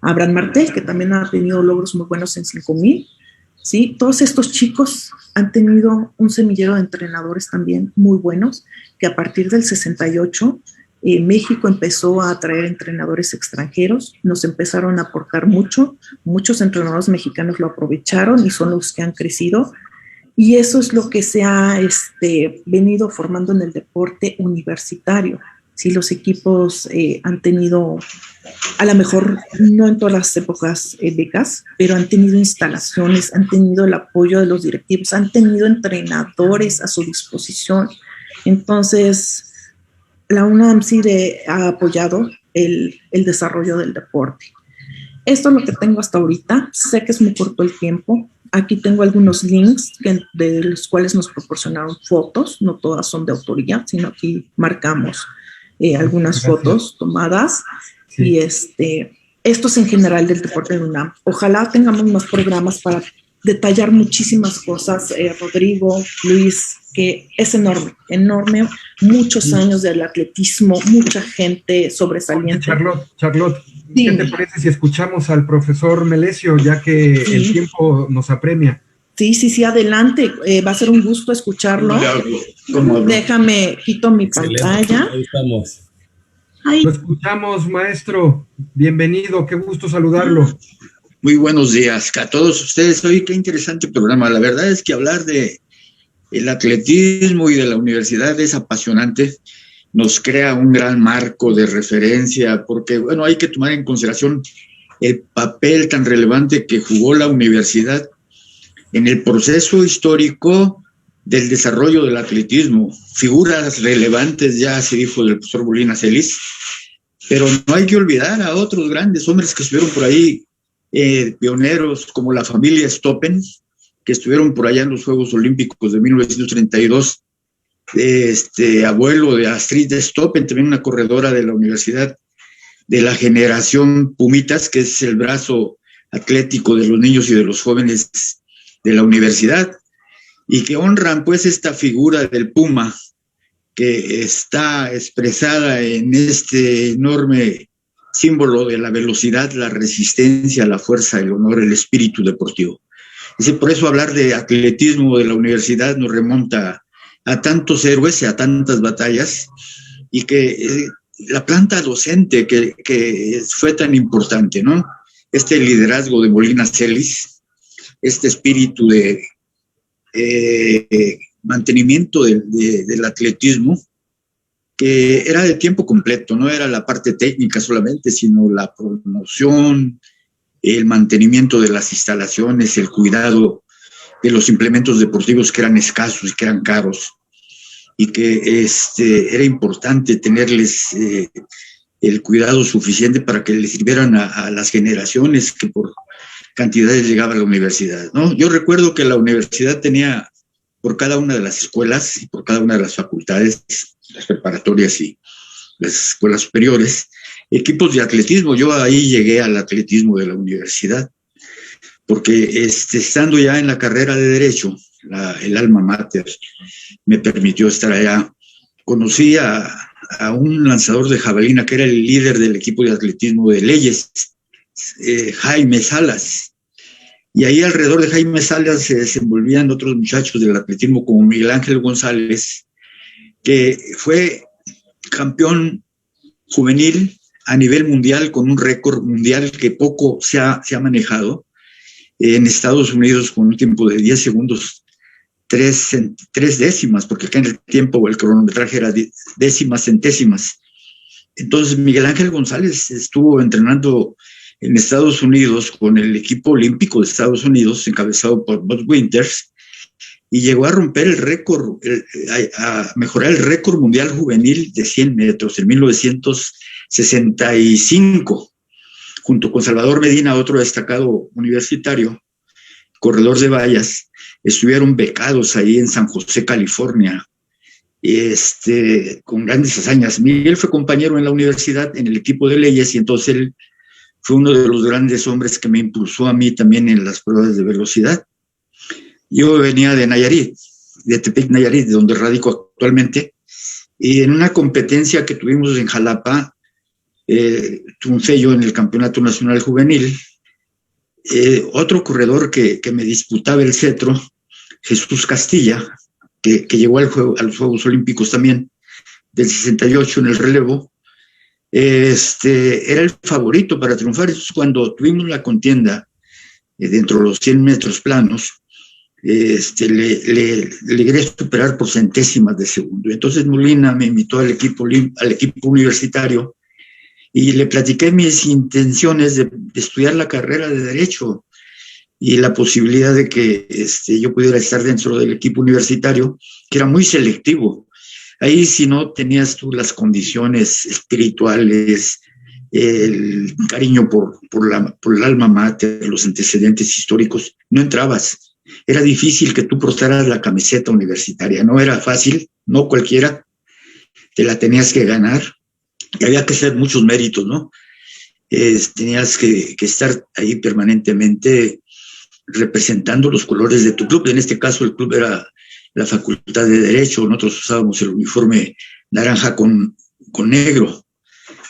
Abraham Martel, que también ha tenido logros muy buenos en 5,000. ¿Sí? Todos estos chicos han tenido un semillero de entrenadores también muy buenos, que a partir del 68 México empezó a atraer entrenadores extranjeros, nos empezaron a aportar muchos entrenadores mexicanos lo aprovecharon y son los que han crecido, y eso es lo que se ha venido formando en el deporte universitario. Sí, los equipos han tenido, a lo mejor no en todas las épocas becas, pero han tenido instalaciones, han tenido el apoyo de los directivos, han tenido entrenadores a su disposición. Entonces, la UNAM sí ha apoyado el desarrollo del deporte. Esto es lo que tengo hasta ahorita. Sé que es muy corto el tiempo. Aquí tengo algunos links de los cuales nos proporcionaron fotos. No todas son de autoría, sino aquí marcamos algunas fotos tomadas. Sí. Y esto es en general del deporte de UNAM. Ojalá tengamos más programas para detallar muchísimas cosas. Rodrigo, Luis, que es enorme, muchos años del atletismo, mucha gente sobresaliente. Charlotte, sí. ¿Qué te parece si escuchamos al profesor Melesio, ya que sí, el tiempo nos apremia? Sí, adelante, va a ser un gusto escucharlo. Déjame, quito mi pantalla. Ahí estamos. Lo escuchamos, maestro, bienvenido, qué gusto saludarlo. Muy buenos días a todos ustedes. Hoy qué interesante programa. La verdad es que hablar de el atletismo y de la universidad es apasionante. Nos crea un gran marco de referencia porque, bueno, hay que tomar en consideración el papel tan relevante que jugó la universidad en el proceso histórico del desarrollo del atletismo. Figuras relevantes, ya se dijo del profesor Bolina Celis, pero no hay que olvidar a otros grandes hombres que estuvieron por ahí, pioneros como la familia Stoppen, que estuvieron por allá en los Juegos Olímpicos de 1932, abuelo de Astrid Stoppen, también una corredora de la universidad, de la generación Pumitas, que es el brazo atlético de los niños y de los jóvenes de la universidad, y que honran pues esta figura del Puma, que está expresada en este enorme símbolo de la velocidad, la resistencia, la fuerza, el honor, el espíritu deportivo. Por eso hablar de atletismo de la universidad nos remonta a tantos héroes y a tantas batallas, y que la planta docente que fue tan importante, ¿no? Este liderazgo de Bolina Celis, este espíritu de mantenimiento del atletismo, que era de tiempo completo, no era la parte técnica solamente, sino la promoción, el mantenimiento de las instalaciones, el cuidado de los implementos deportivos que eran escasos y que eran caros, y que era importante tenerles el cuidado suficiente para que les sirvieran a las generaciones que por cantidades llegaban a la universidad, ¿no? Yo recuerdo que la universidad tenía por cada una de las escuelas y por cada una de las facultades, las preparatorias y las escuelas superiores, equipos de atletismo. Yo ahí llegué al atletismo de la universidad, porque estando ya en la carrera de Derecho, el alma mater me permitió estar allá. Conocí a un lanzador de jabalina que era el líder del equipo de atletismo de Leyes, Jaime Salas. Y ahí alrededor de Jaime Salas se desenvolvían otros muchachos del atletismo como Miguel Ángel González, que fue campeón juvenil a nivel mundial con un récord mundial que poco se ha manejado. En Estados Unidos con un tiempo de 10 segundos, 3 décimas, porque acá en el tiempo el cronometraje era décimas, centésimas. Entonces Miguel Ángel González estuvo entrenando en Estados Unidos con el equipo olímpico de Estados Unidos, encabezado por Buzz Winters, y llegó a romper el récord, a mejorar el récord mundial juvenil de 100 metros en 1965, junto con Salvador Medina, otro destacado universitario, corredor de vallas. Estuvieron becados ahí en San José, California, con grandes hazañas. Miguel fue compañero en la universidad, en el equipo de leyes, y entonces él fue uno de los grandes hombres que me impulsó a mí también en las pruebas de velocidad. Yo venía de Nayarit, de Tepic, Nayarit, de donde radico actualmente, y en una competencia que tuvimos en Jalapa, triunfé yo en el Campeonato Nacional Juvenil. Otro corredor que me disputaba el cetro, Jesús Castilla, que llegó a los Juegos Olímpicos también, del 68 en el relevo, era el favorito para triunfar. Entonces, cuando tuvimos la contienda dentro de los 100 metros planos, le logré superar por centésimas de segundo. Entonces Molina me invitó al equipo universitario y le platiqué mis intenciones de estudiar la carrera de Derecho y la posibilidad de que yo pudiera estar dentro del equipo universitario, que era muy selectivo. Ahí, si no tenías tú las condiciones espirituales, el cariño por el alma mater, los antecedentes históricos, no entrabas. Era difícil que tú portaras la camiseta universitaria, no era fácil, no cualquiera, te la tenías que ganar y había que hacer muchos méritos, ¿no? Tenías que estar ahí permanentemente representando los colores de tu club. En este caso el club era la Facultad de Derecho, nosotros usábamos el uniforme naranja con negro,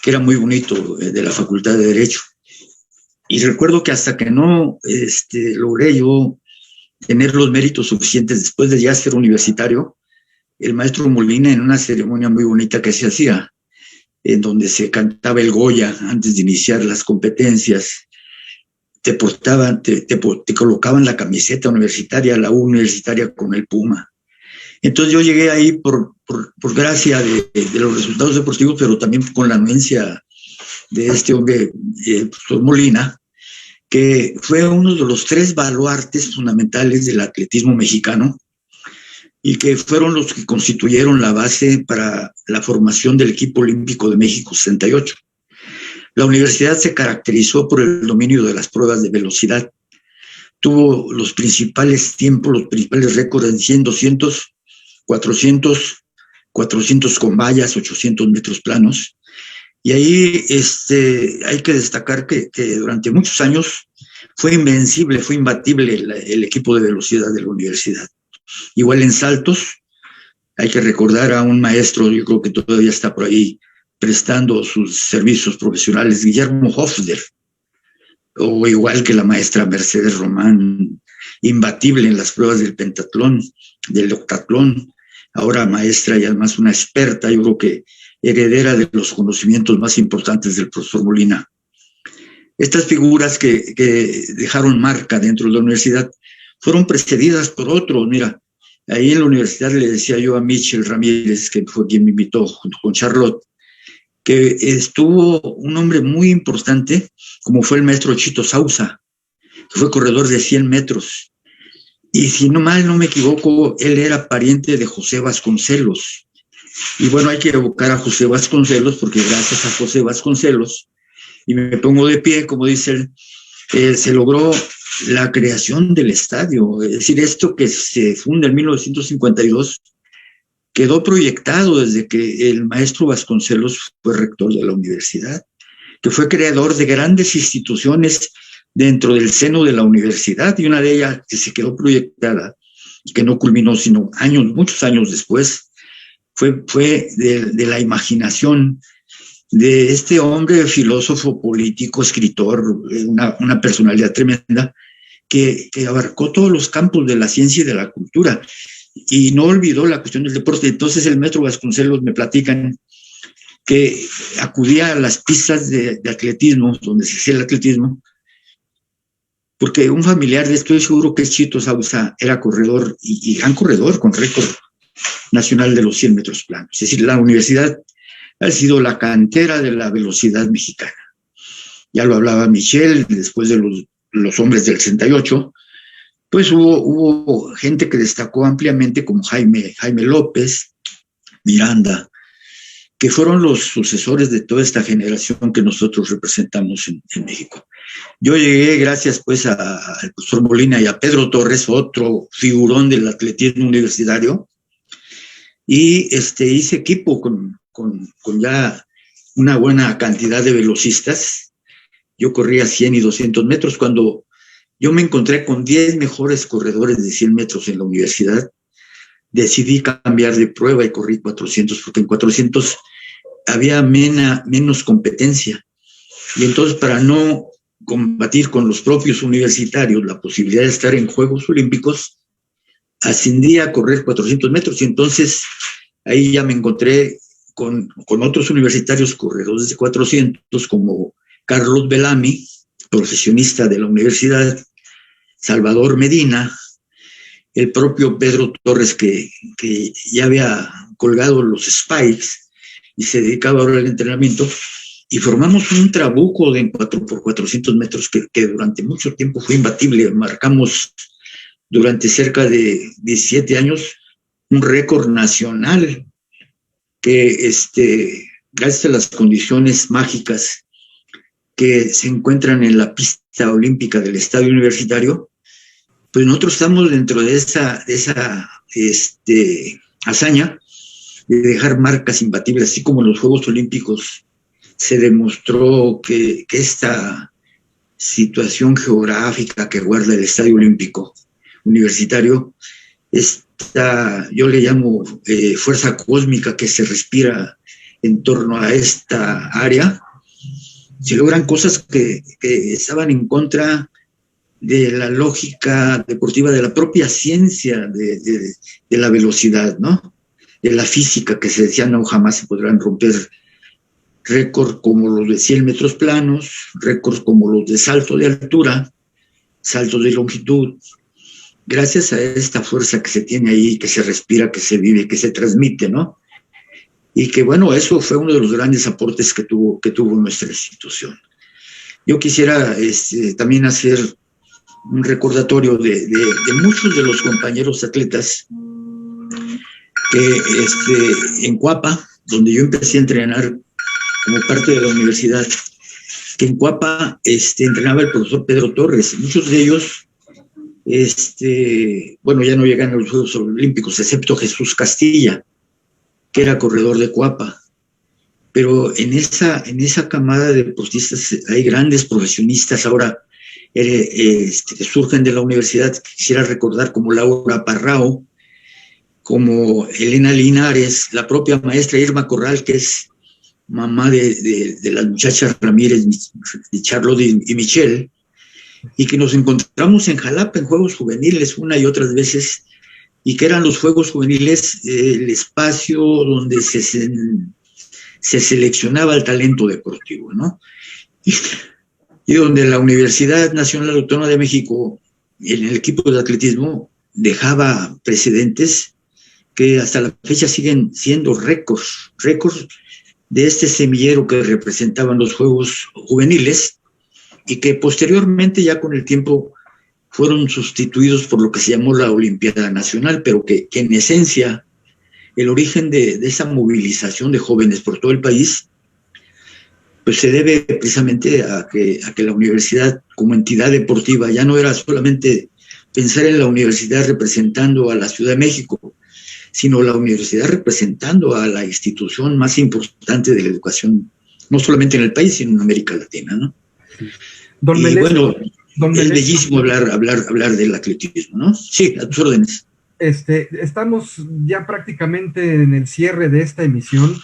que era muy bonito, de la Facultad de Derecho. Y recuerdo que hasta que no logré yo tener los méritos suficientes después de ya ser universitario, el maestro Molina, en una ceremonia muy bonita que se hacía, en donde se cantaba el Goya antes de iniciar las competencias, te colocaban la camiseta universitaria, la U universitaria con el Puma. Entonces yo llegué ahí por gracia de los resultados deportivos, pero también con la anuencia de este hombre, profesor Molina, que fue uno de los 3 baluartes fundamentales del atletismo mexicano y que fueron los que constituyeron la base para la formación del equipo olímpico de México 68. La universidad se caracterizó por el dominio de las pruebas de velocidad. Tuvo los principales tiempos, los principales récords en 100, 200, 400, 400 con vallas, 800 metros planos. Y ahí hay que destacar que durante muchos años fue invencible, fue imbatible el equipo de velocidad de la universidad. Igual en saltos, hay que recordar a un maestro, yo creo que todavía está por ahí prestando sus servicios profesionales, Guillermo Hofder, o igual que la maestra Mercedes Román, imbatible en las pruebas del pentatlón, del octatlón, ahora maestra y además una experta, yo creo que heredera de los conocimientos más importantes del profesor Molina. Estas figuras que dejaron marca dentro de la universidad fueron precedidas por otros. Mira, ahí en la universidad le decía yo a Michel Ramírez, que fue quien me invitó junto con Charlotte, que estuvo un hombre muy importante, como fue el maestro Chito Sausa, que fue corredor de 100 metros. Y si no mal no me equivoco, él era pariente de José Vasconcelos. Y bueno, hay que evocar a José Vasconcelos, porque gracias a José Vasconcelos, y me pongo de pie, como dice él, se logró la creación del estadio. Es decir, esto que se funda en 1952 quedó proyectado desde que el maestro Vasconcelos fue rector de la universidad, que fue creador de grandes instituciones dentro del seno de la universidad, y una de ellas que se quedó proyectada y que no culminó sino muchos años después, fue de la imaginación de este hombre, filósofo, político, escritor, una personalidad tremenda, que abarcó todos los campos de la ciencia y de la cultura, y no olvidó la cuestión del deporte. Entonces el maestro Vasconcelos me platican que acudía a las pistas de atletismo, donde se hacía el atletismo, porque un familiar de estoy seguro que es Chito Sauza, era corredor y gran corredor con récord nacional de los 100 metros planos. Es decir, la universidad ha sido la cantera de la velocidad mexicana. Ya lo hablaba Michelle, después de los hombres del 68, pues hubo gente que destacó ampliamente como Jaime López, Miranda, que fueron los sucesores de toda esta generación que nosotros representamos en México. Yo llegué gracias pues al profesor Molina y a Pedro Torres, otro figurón del atletismo universitario, y hice equipo con ya una buena cantidad de velocistas. Yo corría 100 y 200 metros. Cuando yo me encontré con 10 mejores corredores de 100 metros en la universidad, decidí cambiar de prueba y corrí 400, porque en 400 había menos competencia. Y entonces, para no combatir con los propios universitarios la posibilidad de estar en Juegos Olímpicos, ascendí a correr 400 metros. Y entonces ahí ya me encontré con otros universitarios corredores de 400, como Carlos Bellamy, profesionista de la universidad, Salvador Medina, el propio Pedro Torres, que ya había colgado los spikes y se dedicaba ahora al entrenamiento, y formamos un trabuco de 4x400 metros que durante mucho tiempo fue imbatible. Marcamos durante cerca de 17 años un récord nacional que, gracias a las condiciones mágicas que se encuentran en la pista olímpica del Estadio Universitario, pues nosotros estamos dentro de esa hazaña de dejar marcas imbatibles, así como en los Juegos Olímpicos se demostró que esta situación geográfica que guarda el Estadio Olímpico Universitario, yo le llamo fuerza cósmica que se respira en torno a esta área, se logran cosas que estaban en contra de la lógica deportiva, de la propia ciencia de la velocidad, ¿no? De la física, que se decía, no, jamás se podrán romper récords como los de 100 metros planos, récords como los de salto de altura, saltos de longitud, gracias a esta fuerza que se tiene ahí, que se respira, que se vive, que se transmite, ¿no? Y que, bueno, eso fue uno de los grandes aportes que tuvo nuestra institución. Yo quisiera también hacer un recordatorio de muchos de los compañeros atletas que en Cuapa, donde yo empecé a entrenar como parte de la universidad, que en Cuapa entrenaba el profesor Pedro Torres. Muchos de ellos, bueno, ya no llegan a los Juegos Olímpicos, excepto Jesús Castilla, que era corredor de Cuapa. Pero en esa camada de deportistas hay grandes profesionistas ahora que surgen de la universidad. Quisiera recordar como Laura Parrao, como Elena Linares, la propia maestra Irma Corral, que es mamá de las muchachas Ramírez, de Charlotte y Michelle, y que nos encontramos en Jalapa en Juegos Juveniles una y otras veces, y que eran los Juegos Juveniles el espacio donde se seleccionaba el talento deportivo, ¿no? Y donde la Universidad Nacional Autónoma de México, en el equipo de atletismo, dejaba precedentes que hasta la fecha siguen siendo récords de este semillero que representaban los Juegos Juveniles, y que posteriormente, ya con el tiempo, fueron sustituidos por lo que se llamó la Olimpiada Nacional, pero que en esencia el origen de esa movilización de jóvenes por todo el país pues se debe precisamente a que la universidad como entidad deportiva ya no era solamente pensar en la universidad representando a la Ciudad de México, sino la universidad representando a la institución más importante de la educación, no solamente en el país, sino en América Latina, ¿no? Don y Melés, bueno, don es Melés, bellísimo hablar del atletismo, ¿no? Sí, a tus órdenes. Estamos ya prácticamente en el cierre de esta emisión.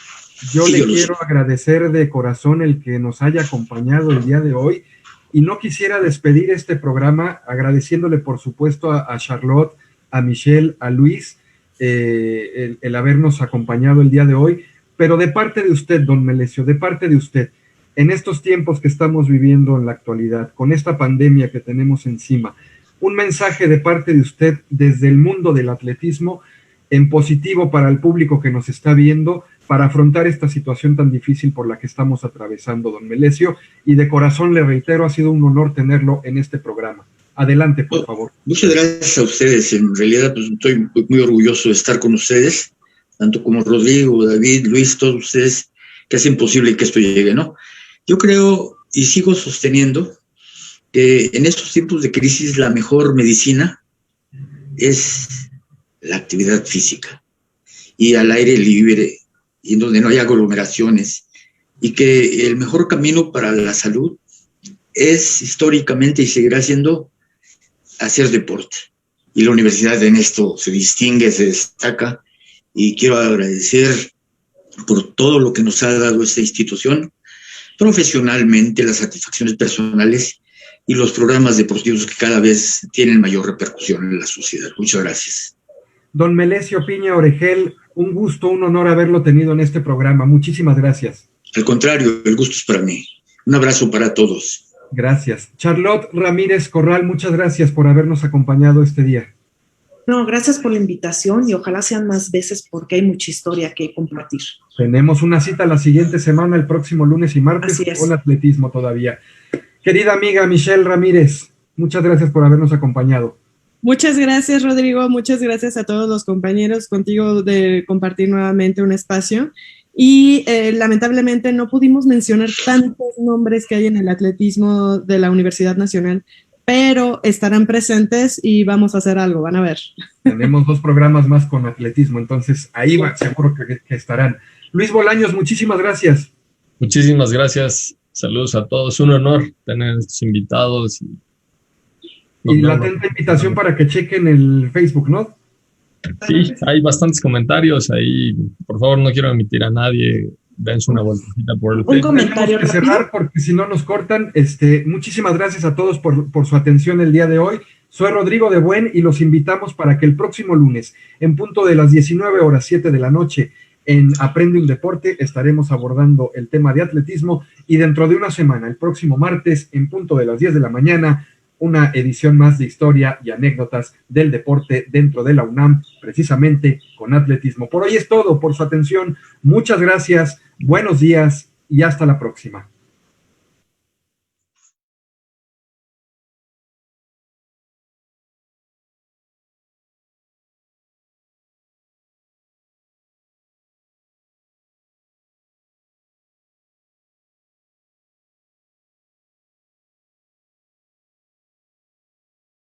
Yo Sí, le yo lo quiero agradecer de corazón el que nos haya acompañado el día de hoy, y no quisiera despedir este programa agradeciéndole, por supuesto, a Charlotte, a Michelle, a Luis, el habernos acompañado el día de hoy, pero de parte de usted, don Melesio, de parte de usted, en estos tiempos que estamos viviendo en la actualidad, con esta pandemia que tenemos encima, un mensaje de parte de usted desde el mundo del atletismo en positivo para el público que nos está viendo, para afrontar esta situación tan difícil por la que estamos atravesando, don Melesio, y de corazón le reitero, ha sido un honor tenerlo en este programa. Adelante, por favor. Muchas gracias a ustedes. En realidad, pues, estoy muy orgulloso de estar con ustedes, tanto como Rodrigo, David, Luis, todos ustedes que hacen posible que esto llegue, ¿no? Yo creo y sigo sosteniendo que en estos tiempos de crisis la mejor medicina es la actividad física y al aire libre y en donde no hay aglomeraciones, y que el mejor camino para la salud es históricamente y seguirá siendo hacer deporte. Y la universidad en esto se distingue, se destaca, y quiero agradecer por todo lo que nos ha dado esta institución, profesionalmente, las satisfacciones personales y los programas deportivos que cada vez tienen mayor repercusión en la sociedad. Muchas gracias. Don Melesio Piña Oregel, un gusto, un honor haberlo tenido en este programa. Muchísimas gracias. Al contrario, el gusto es para mí. Un abrazo para todos. Gracias. Charlotte Ramírez Corral, muchas gracias por habernos acompañado este día. No, gracias por la invitación y ojalá sean más veces porque hay mucha historia que compartir. Tenemos una cita la siguiente semana, el próximo lunes y martes, con atletismo todavía. Querida amiga Michelle Ramírez, muchas gracias por habernos acompañado. Muchas gracias, Rodrigo. Muchas gracias a todos los compañeros contigo de compartir nuevamente un espacio. Y lamentablemente no pudimos mencionar tantos nombres que hay en el atletismo de la Universidad Nacional, pero estarán presentes y vamos a hacer algo, van a ver. Tenemos 2 programas más con atletismo, entonces ahí va, seguro que estarán. Luis Bolaños, muchísimas gracias. Muchísimas gracias. Saludos a todos. Un honor tener estos invitados. Y la atenta invitación para que chequen el Facebook, ¿no? Sí, hay bastantes comentarios ahí. Por favor, no quiero emitir a nadie. Dense una vueltecita por el Un Facebook. comentario Tenemos que cerrar porque si no nos cortan. Muchísimas gracias a todos por su atención el día de hoy. Soy Rodrigo de Buen y los invitamos para que el próximo lunes, en punto de las 19 horas 7 de la noche, en Aprende un Deporte, estaremos abordando el tema de atletismo, y dentro de una semana, el próximo martes, en punto de las 10 de la mañana, una edición más de historia y anécdotas del deporte dentro de la UNAM, precisamente con atletismo. Por hoy es todo, por su atención. Muchas gracias, buenos días y hasta la próxima.